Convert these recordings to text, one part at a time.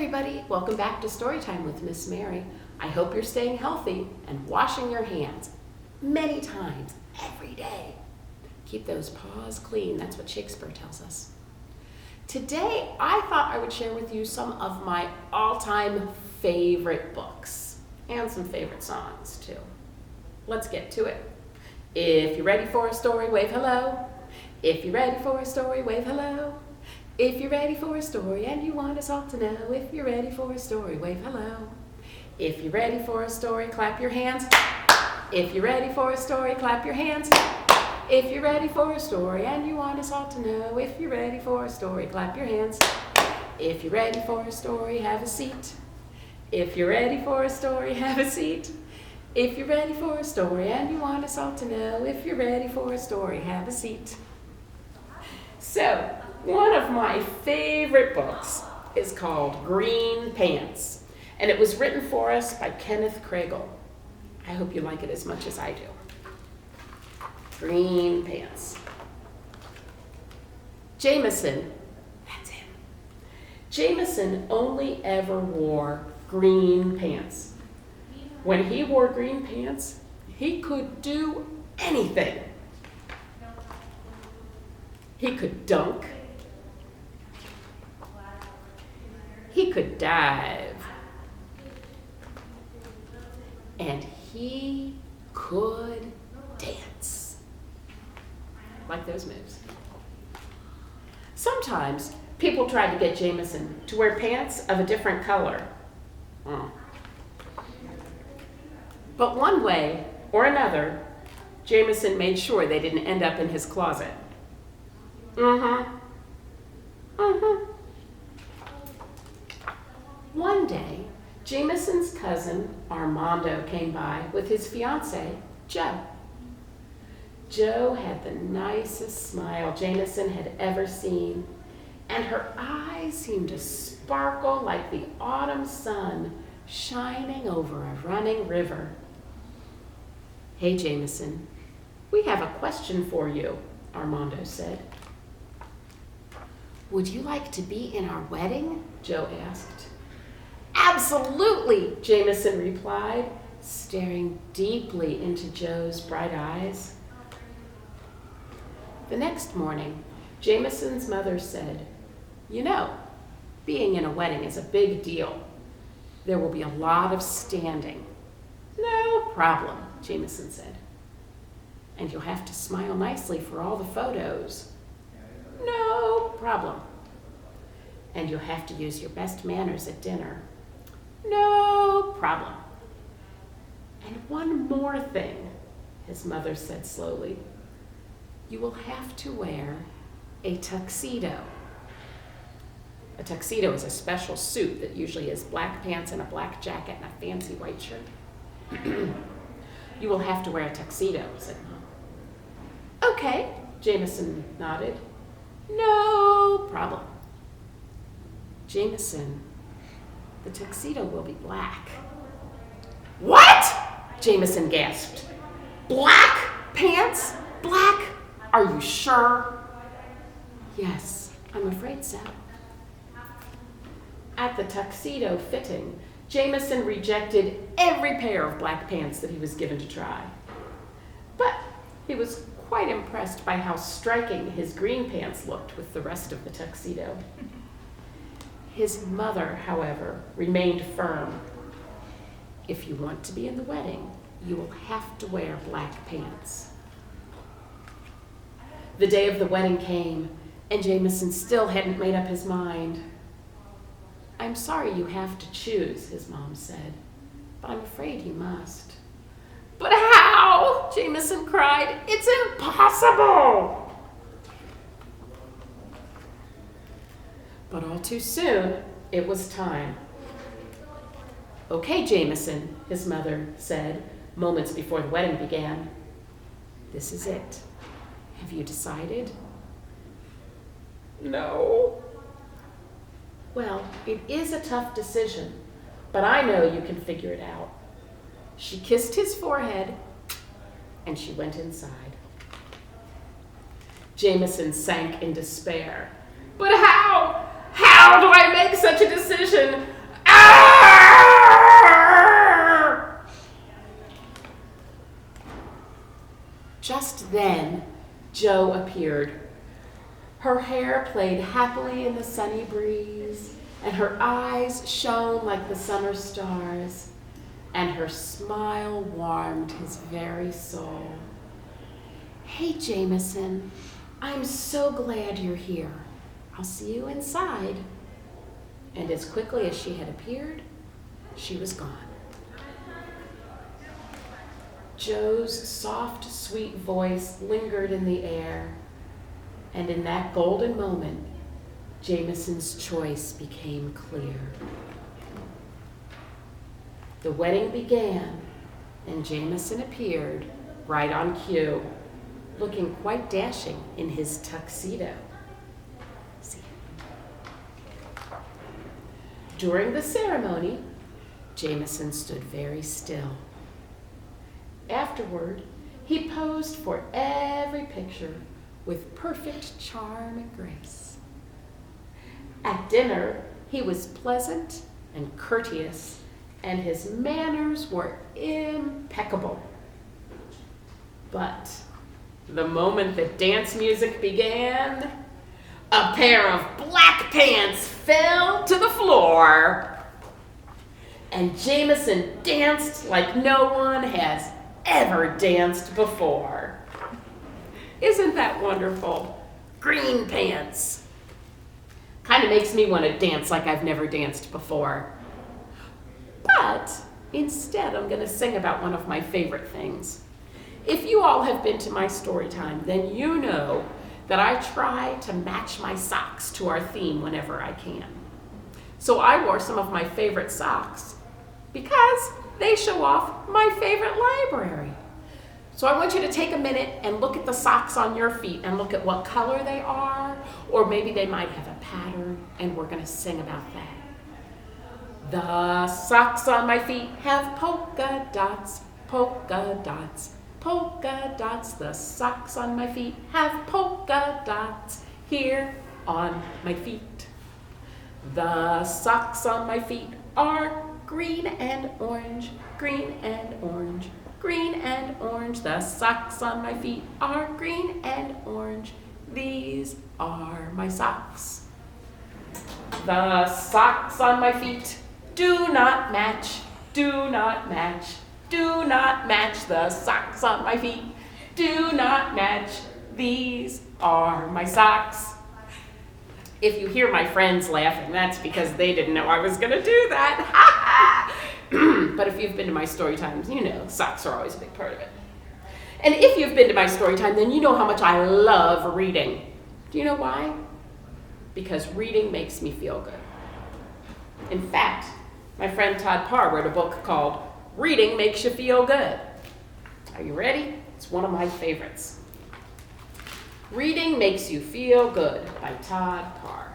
everybody, welcome back to Storytime with Miss Mary. I hope you're staying healthy and washing your hands many times every day. Keep those paws clean, that's what Shakespeare tells us. Today, I thought I would share with you some of my all-time favorite books and some favorite songs too. Let's get to it. If you're ready for a story, wave hello. If you're ready for a story, wave hello. If you're ready for a story and you want us all to know, if you're ready for a story, wave hello. If you're ready for a story, clap your hands. If you're ready for a story, clap your hands. If you're ready for a story and you want us all to know, if you're ready for a story, clap your hands. If you're ready for a story, have a seat. If you're ready for a story, have a seat. If you're ready for a story and you want us all to know, if you're ready for a story, have a seat. So, one of my favorite books is called Green Pants, and it was written for us by Kenneth Kraegel. I hope you like it as much as I do. Green Pants. Jameson, that's him. Jameson only ever wore green pants. When he wore green pants, he could do anything. He could dunk. He could dive. And he could dance. Like those moves. Sometimes people tried to get Jameson to wear pants of a different color. But one way or another, Jameson made sure they didn't end up in his closet. One day, Jameson's cousin Armando came by with his fiancée, Jo. Jo had the nicest smile Jameson had ever seen, and her eyes seemed to sparkle like the autumn sun shining over a running river. "Hey, Jameson, we have a question for you," Armando said. "Would you like to be in our wedding?" Jo asked. "Absolutely," Jameson replied, staring deeply into Jo's bright eyes. The next morning, Jameson's mother said, "You know, being in a wedding is a big deal. There will be a lot of standing." "No problem," Jameson said. "And you'll have to smile nicely for all the photos." "No problem." "And you'll have to use your best manners at dinner." "No problem." "And one more thing," his mother said slowly. "You will have to wear a tuxedo." A tuxedo is a special suit that usually has black pants and a black jacket and a fancy white shirt. "You will have to wear a tuxedo," said Mom. "Okay," Jameson nodded. "No problem." "Jameson, the tuxedo will be black." "What?" Jameson gasped. "Black pants? Black? Are you sure?" "Yes, I'm afraid so." At the tuxedo fitting, Jameson rejected every pair of black pants that he was given to try. But he was quite impressed by how striking his green pants looked with the rest of the tuxedo. His mother, however, remained firm. "If you want to be in the wedding, you will have to wear black pants." The day of the wedding came, and Jameson still hadn't made up his mind. "I'm sorry you have to choose," his mom said, "but I'm afraid you must." "But how?" Jameson cried. "It's impossible!" But all too soon, it was time. "Okay, Jameson," his mother said, moments before the wedding began. "This is it. Have you decided?" "No." "Well, it is a tough decision, but I know you can figure it out." She kissed his forehead, and she went inside. Jameson sank in despair. "But how? How do I make such a decision? Then Jo appeared. Her hair played happily in the sunny breeze, and her eyes shone like the summer stars, and her smile warmed his very soul. "Hey, Jameson, I'm so glad you're here. I'll see you inside." And as quickly as she had appeared, she was gone. Jo's soft, sweet voice lingered in the air, and in that golden moment, Jameson's choice became clear. The wedding began, and Jameson appeared right on cue, looking quite dashing in his tuxedo. See? During the ceremony, Jameson stood very still. Afterward, he posed for every picture with perfect charm and grace. At dinner, he was pleasant and courteous, and his manners were impeccable. But the moment that dance music began, a pair of black pants fell to the floor, and Jameson danced like no one has ever danced before. Isn't that wonderful? Green pants. Kind of makes me want to dance like I've never danced before. But instead, I'm going to sing about one of my favorite things. If you all have been to my story time, then you know that I try to match my socks to our theme whenever I can. So I wore some of my favorite socks because they show off my favorite library. So I want you to take a minute and look at the socks on your feet and look at what color they are, or maybe they might have a pattern, and we're going to sing about that. The socks on my feet have polka dots, polka dots, polka dots. The socks on my feet have polka dots here on my feet. The socks on my feet are green and orange, green and orange, green and orange. The socks on my feet are green and orange. These are my socks. The socks on my feet do not match, do not match, do not match. The socks on my feet do not match. These are my socks. If you hear my friends laughing, that's because they didn't know I was going to do that. But if you've been to my story times, you know socks are always a big part of it. And if you've been to my story time, then you know how much I love reading. Do you know why? Because reading makes me feel good. In fact, my friend Todd Parr wrote a book called Reading Makes You Feel Good. Are you ready? It's one of my favorites. Reading Makes You Feel Good by Todd Parr.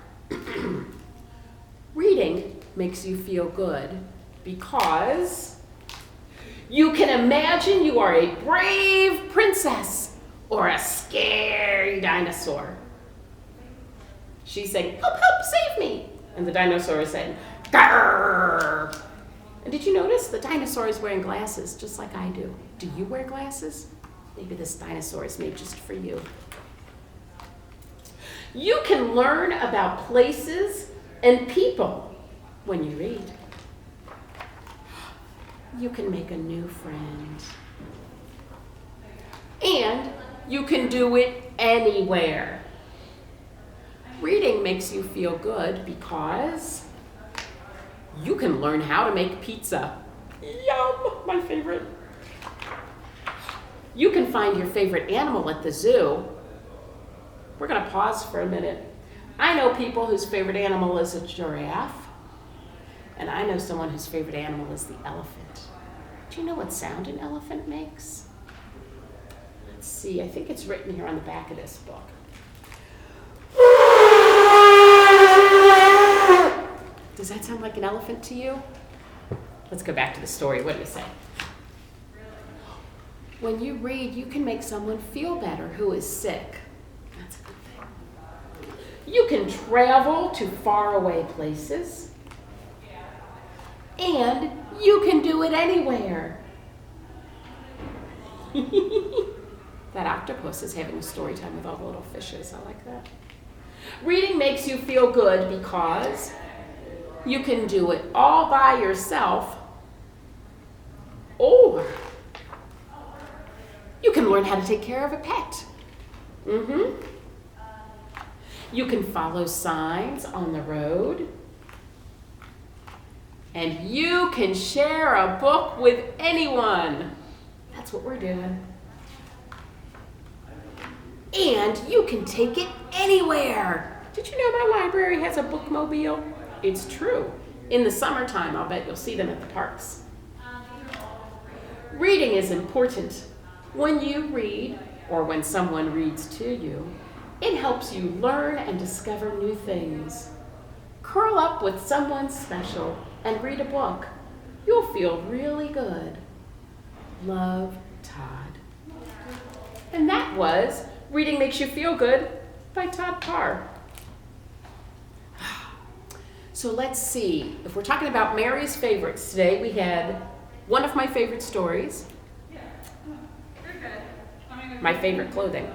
Reading makes you feel good because you can imagine you are a brave princess or a scary dinosaur. She's saying, "Help, help, save me." And the dinosaur is saying, "Grrr." And did you notice the dinosaur is wearing glasses just like I do? Do you wear glasses? Maybe this dinosaur is made just for you. You can learn about places and people when you read. You can make a new friend. And you can do it anywhere. Reading makes you feel good because you can learn how to make pizza. Yum, my favorite. You can find your favorite animal at the zoo. We're going to pause for a minute. I know people whose favorite animal is a giraffe, and I know someone whose favorite animal is the elephant. Do you know what sound an elephant makes? Let's see, I think it's written here on the back of this book. Does that sound like an elephant to you? Let's go back to the story. What do you say? When you read, you can make someone feel better who is sick. That's a good thing. You can travel to faraway places. And you can do it anywhere. That octopus is having a story time with all the little fishes. I like that. Reading makes you feel good because you can do it all by yourself, or you can learn how to take care of a pet. You can follow signs on the road. And you can share a book with anyone. That's what we're doing. And you can take it anywhere. Did you know my library has a bookmobile? It's true. In the summertime, I'll bet you'll see them at the parks. Reading is important. When you read, or when someone reads to you, it helps you learn and discover new things. Curl up with someone special and read a book. You'll feel really good. Love, Todd. And that was Reading Makes You Feel Good by Todd Parr. So let's see. If we're talking about Mary's favorites, today we had one of my favorite stories, my favorite clothing,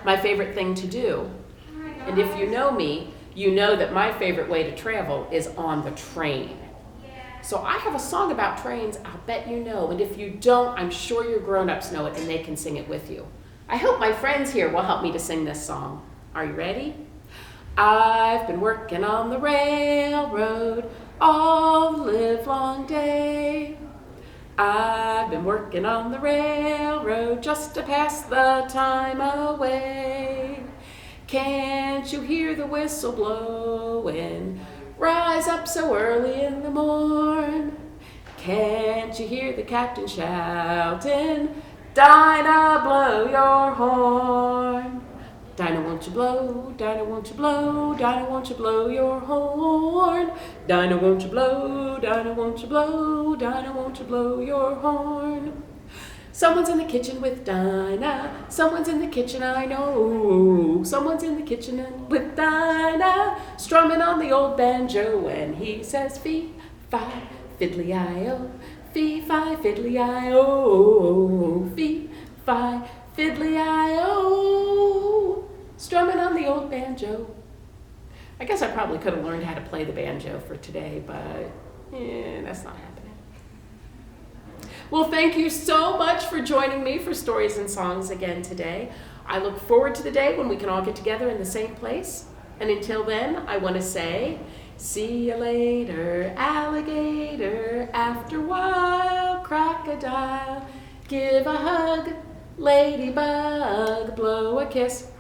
my favorite thing to do. And if you know me, you know that my favorite way to travel is on the train. So I have a song about trains I'll bet you know. And if you don't, I'm sure your grown-ups know it and they can sing it with you. I hope my friends here will help me to sing this song. Are you ready? I've been working on the railroad all the livelong day. I've been working on the railroad just to pass the time away. Can't you hear the whistle blowing? Rise up so early in the morn. Can't you hear the captain shouting? Dinah, blow your horn. Dinah, won't you blow? Dinah, won't you blow? Dinah, won't you blow your horn? Dinah, won't you blow? Dinah, won't you blow? Dinah, won't you blow your horn? Someone's in the kitchen with Dinah. Someone's in the kitchen, I know. Someone's in the kitchen with Dinah, strumming on the old banjo, and he says, fee-fi, fiddly-I-o, fee-fi, fiddly-I-o, fee-fi, fiddly-I-o, strumming on the old banjo. I guess I probably could have learned how to play the banjo for today, but that's not happening. Well, thank you so much for joining me for Stories and Songs again today. I look forward to the day when we can all get together in the same place. And until then, I want to say, see you later, alligator, after a while, crocodile, give a hug, ladybug, blow a kiss,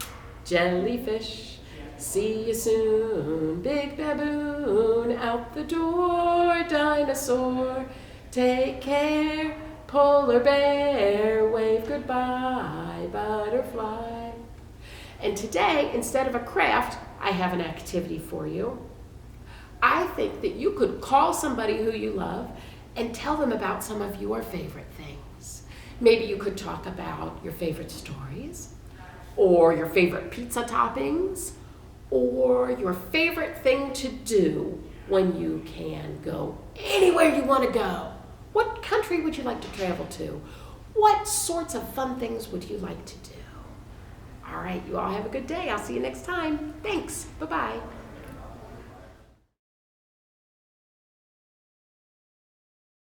jellyfish, see you soon, big baboon, out the door, dinosaur, take care, polar bear, wave goodbye, butterfly. And today, instead of a craft, I have an activity for you. I think that you could call somebody who you love and tell them about some of your favorite things. Maybe you could talk about your favorite stories, or your favorite pizza toppings, or your favorite thing to do when you can go anywhere you want to go. What country would you like to travel to? What sorts of fun things would you like to do? All right, you all have a good day. I'll see you next time. Thanks. Bye-bye.